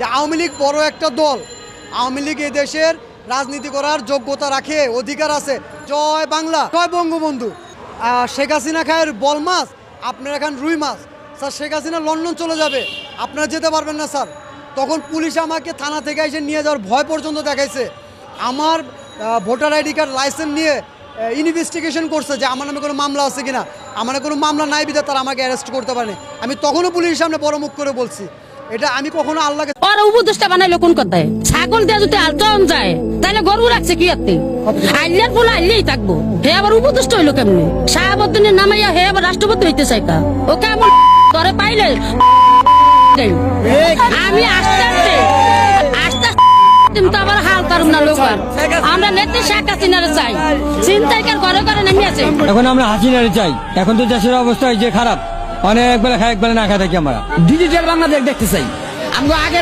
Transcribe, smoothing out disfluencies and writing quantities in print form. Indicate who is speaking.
Speaker 1: যে আওয়ামী লীগ বড় একটা দল, আওয়ামী লীগ এই দেশের রাজনীতি করার যোগ্যতা রাখে, অধিকার আছে। জয় বাংলা, জয় বঙ্গবন্ধু। শেখ হাসিনা খায়ের বল মাছ, আপনার এখন রুই মাছ। স্যার শেখ হাসিনা লন্ডন চলে যাবে, আপনারা যেতে পারবেন না স্যার। তখন পুলিশ আমাকে থানা থেকে এসে নিয়ে যাওয়ার ভয় পর্যন্ত দেখাইছে। আমার ভোটার আইডি কার্ড লাইসেন্স নিয়ে ইনভেস্টিগেশন করছে যে আমার নামে কোনো মামলা আছে কিনা। আমার কোনো মামলা নাই বিধে তারা আমাকে অ্যারেস্ট করতে পারেনি। আমি তখনও পুলিশের সামনে বড় মুখ করে বলছি, এটা আমি কখনো আল্লাহকে।
Speaker 2: ওরা উপদেশটা বানাইলো কোন কথায়? ছাগল দিয়ে যদি আলটন যায় তাহলে গরু রাখছে কি আপনি? আইলের বলে আইলেই থাকবো। হে আবার উপদেশটা হইলো কেমনি? শাহাবুদ্দিনের নামাইয়া হে আবার রাষ্ট্রপতি হইতে চাইতা। ওকে আমার ধরে পাইলে আমি আস্তে আস্তে কিন্তু আবার হাল করুম না লোক। আমরা নেত্রী শেখ হাসিনারে চাই, চিন্তাইকার ঘরে ঘরে নেমে আছে।
Speaker 3: এখন আমরা হাসিনারে চাই। এখন তো দেশের অবস্থা যে খারাপ, অনেক বেলা খাই এক বেলা না খাই থাকি আমরা।
Speaker 4: ডিজিটাল বাংলাদেশ দেখতে চাই আমরা। আগের